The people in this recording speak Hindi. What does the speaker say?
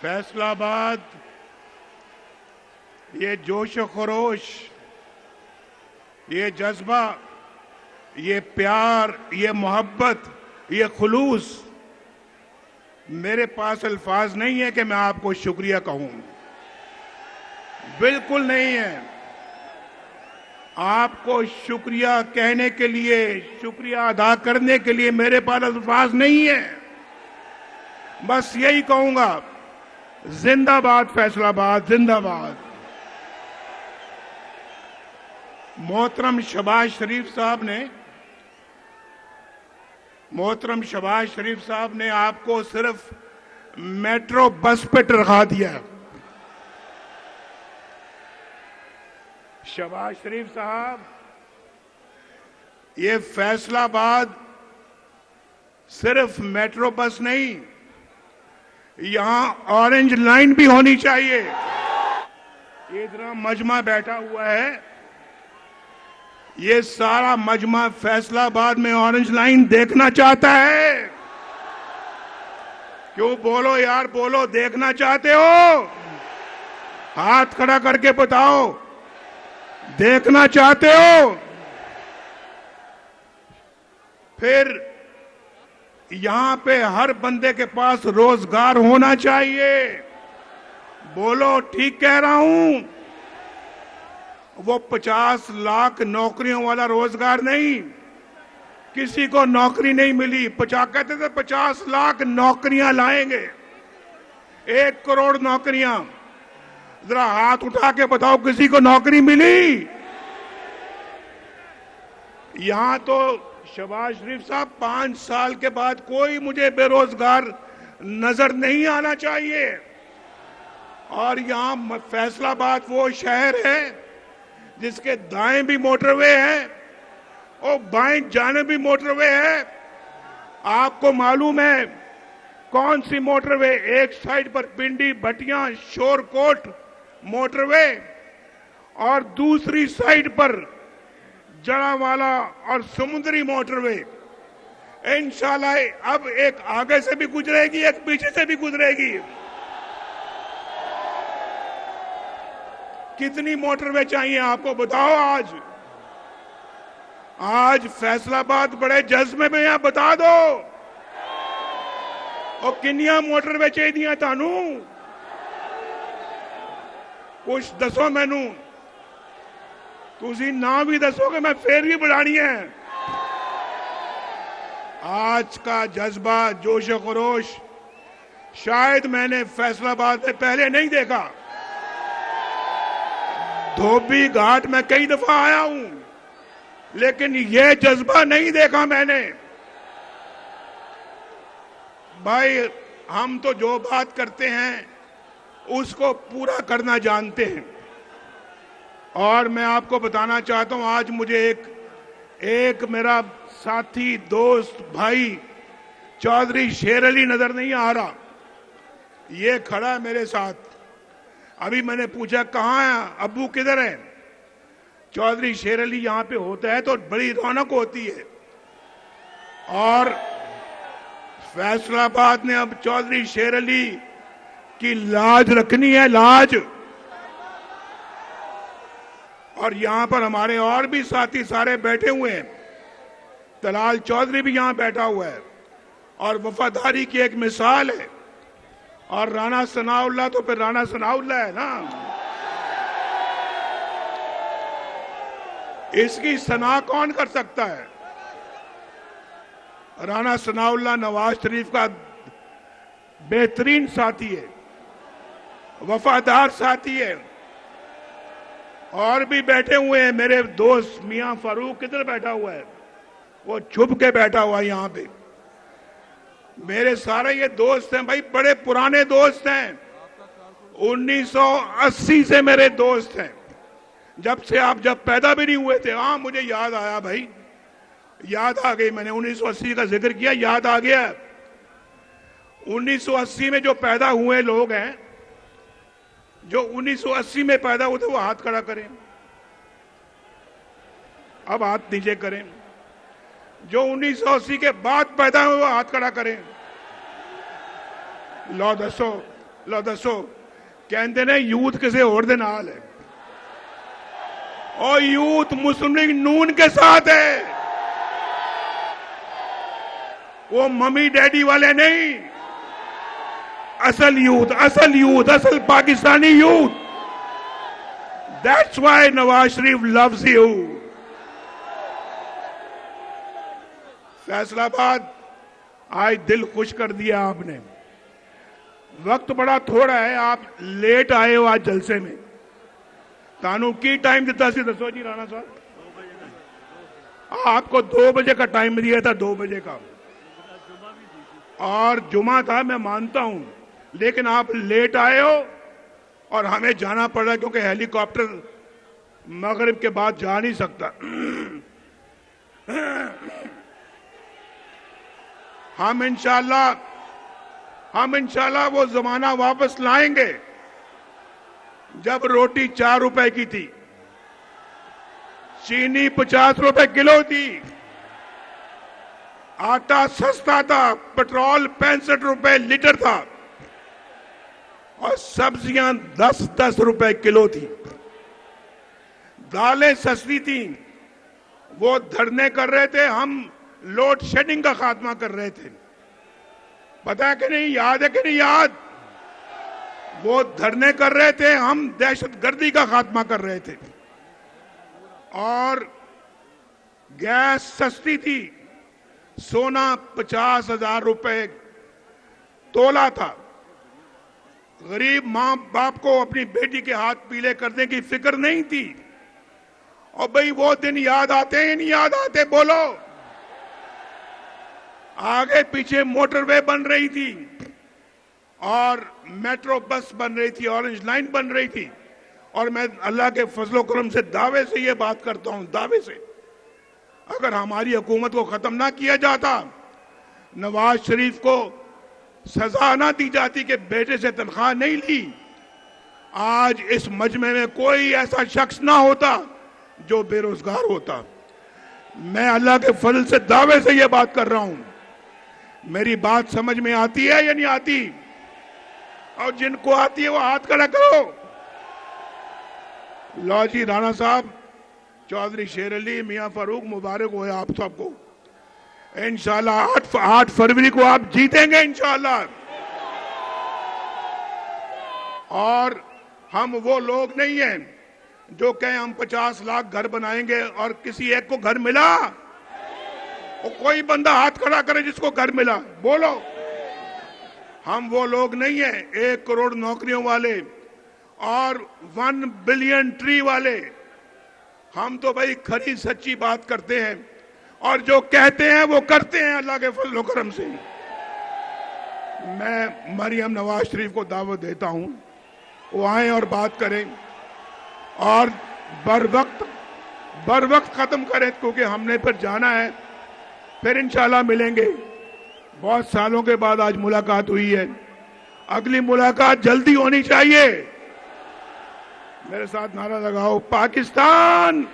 फैसलाबाद, ये जोश खरोश, ये जज्बा, ये प्यार, ये मोहब्बत, ये खुलूस, मेरे पास अल्फाज नहीं है कि मैं आपको शुक्रिया कहूं। बिल्कुल नहीं है। आपको शुक्रिया कहने के लिए, शुक्रिया अदा करने के लिए मेरे पास अल्फाज नहीं है। बस यही कहूंगा, जिंदाबाद फैसलाबाद, जिंदाबाद। मोहतरम शहबाज शरीफ साहब ने आपको सिर्फ मेट्रो बस पे टरखा दिया। शहबाज शरीफ साहब, ये फैसलाबाद सिर्फ मेट्रो बस नहीं, यहां ऑरेंज लाइन भी होनी चाहिए। ये इतना मजमा बैठा हुआ है, ये सारा मजमा फैसलाबाद में ऑरेंज लाइन देखना चाहता है। क्यों? बोलो यार, बोलो। देखना चाहते हो? हाथ खड़ा करके बताओ, देखना चाहते हो? फिर यहां पे हर बंदे के पास रोजगार होना चाहिए। बोलो, ठीक कह रहा हूं? वो 50 लाख नौकरियों वाला रोजगार नहीं, किसी को नौकरी नहीं मिली। कहते थे 50 लाख नौकरियां लाएंगे, 1 करोड़ नौकरियां। जरा हाथ उठा के बताओ, किसी को नौकरी मिली? यहां तो शहबाज शरीफ साहब, 5 साल के बाद कोई मुझे बेरोजगार नजर नहीं आना चाहिए। और यहां फैसलाबाद वो शहर है जिसके दाएं भी मोटरवे है और बाएं जाने भी मोटरवे है। आपको मालूम है कौन सी मोटरवे? एक साइड पर पिंडी भटिया शोरकोट मोटरवे और दूसरी साइड पर जड़ावाला और समुद्री मोटरवे। इंशाल्लाह अब एक आगे से भी गुजरेगी, एक पीछे से भी गुजरेगी। कितनी मोटरवे चाहिए आपको, बताओ? आज फैसलाबाद बड़े जज्बे में यहां बता दो। और किन्नियां मोटरवे चाहिए थानू? कुछ दसो मैनू। तुसी ना भी दसोगे, मैं फिर भी बढ़ानी है। आज का जज्बा, जोश खरोश शायद मैंने फैसलाबाद में पहले नहीं देखा। धोबी घाट में कई दफा आया हूं, लेकिन यह जज्बा नहीं देखा मैंने। भाई, हम तो जो बात करते हैं उसको पूरा करना जानते हैं। और मैं आपको बताना चाहता हूं, आज मुझे एक मेरा साथी, दोस्त, भाई चौधरी शेर अली नजर नहीं आ रहा। ये खड़ा है मेरे साथ। अभी मैंने पूछा कहाँ है अब्बू, किधर है? चौधरी शेर अली यहां पे होता है तो बड़ी रौनक होती है। और फैसलाबाद ने अब चौधरी शेर अली की लाज रखनी है, लाज। और यहां पर हमारे और भी साथी सारे बैठे हुए हैं। तलाल चौधरी भी यहां बैठा हुआ है और वफादारी की एक मिसाल है। और राणा सनाउल्लाह तो फिर राणा सनाउल्लाह है ना। इसकी सना कौन कर सकता है? राणा सनाउल्लाह नवाज शरीफ का बेहतरीन साथी है, वफादार साथी है। और भी बैठे हुए हैं मेरे दोस्त। मियां फारूक किधर बैठा हुआ है? वो छुप के बैठा हुआ है यहां पे। मेरे सारे ये दोस्त हैं भाई, बड़े पुराने दोस्त हैं। 1980 से मेरे दोस्त हैं, जब से आप जब पैदा भी नहीं हुए थे। हाँ, मुझे याद आया भाई, याद आ गई। मैंने 1980 का जिक्र किया, याद आ गया। 1980 में जो पैदा हुए लोग हैं, जो 1980 में पैदा हुए थे, वो हाथ खड़ा करें। अब हाथ नीचे करें। जो 1980 के बाद पैदा हुए वो हाथ खड़ा करें। लो दसो, लो दसो कहते ने यूथ किसी और दे नाल है और यूथ मुस्लिम लीग नून के साथ है, वो मम्मी डैडी वाले नहीं, असल यूथ, असल Pakistani youth. That's why Nawaz Sharif loves you. Faisalabad आज दिल खुश कर दिया आपने। वक्त बड़ा थोड़ा है, आप लेट आए हो आज जलसे में। तानू की टाइम दिता सी दसो जी राणा साहब? आपको 2 बजे का टाइम दिया था, 2 बजे का, और जुमा था, मैं मानता हूं, लेकिन आप लेट आए हो और हमें जाना पड़ रहा है क्योंकि हेलीकॉप्टर मगरिब के बाद जा नहीं सकता। हम इंशाल्लाह वो जमाना वापस लाएंगे जब रोटी 4 रुपए की थी, चीनी 50 रुपए किलो थी, आटा सस्ता था, पेट्रोल 65 रुपए लीटर था और सब्जियां 10-10 रुपए किलो थी, दालें सस्ती थी। वो धरने कर रहे थे, हम लोड शेडिंग का खात्मा कर रहे थे। पता है कि नहीं, याद है कि नहीं याद? वो धरने कर रहे थे, हम दहशतगर्दी का खात्मा कर रहे थे। और गैस सस्ती थी, सोना 50,000 रुपए तोला था। गरीब मां बाप को अपनी बेटी के हाथ पीले करने की फिक्र नहीं थी। और भाई वो दिन याद आते हैं नहीं याद आते? बोलो। आगे पीछे मोटरवे बन रही थी और मेट्रो बस बन रही थी, ऑरेंज लाइन बन रही थी। और मैं अल्लाह के फजलो करम से दावे से ये बात करता हूं, दावे से, अगर हमारी हुकूमत को खत्म ना किया जाता, नवाज शरीफ को सजा ना दी जाती कि बेटे से तनख्वाह नहीं ली, आज इस मजमे में कोई ऐसा शख्स ना होता जो बेरोजगार होता। मैं अल्लाह के फजल से दावे से ये बात कर रहा हूं। मेरी बात समझ में आती है या नहीं आती? और जिनको आती है वो हाथ खड़ा करो। लो जी राणा साहब, चौधरी शेर अली, मियां फारूक, मुबारक हो आप सबको। इंशाल्लाह 8 फरवरी को आप जीतेंगे इंशाल्लाह। और हम वो लोग नहीं हैं जो कहें हम 50 लाख घर बनाएंगे और किसी एक को घर मिला। और कोई बंदा हाथ खड़ा करे जिसको घर मिला, बोलो। हम वो लोग नहीं हैं 1 करोड़ नौकरियों वाले और 1 बिलियन ट्री वाले। हम तो भाई खरी सच्ची बात करते हैं और जो कहते हैं वो करते हैं अल्लाह के फजल करम से। मैं मरियम नवाज शरीफ को दावत देता हूं, वो आए और बात करें और बर वक्त खत्म करें, क्योंकि हमने फिर जाना है, फिर इंशाल्लाह मिलेंगे। बहुत सालों के बाद आज मुलाकात हुई है, अगली मुलाकात जल्दी होनी चाहिए। मेरे साथ नारा लगाओ, पाकिस्तान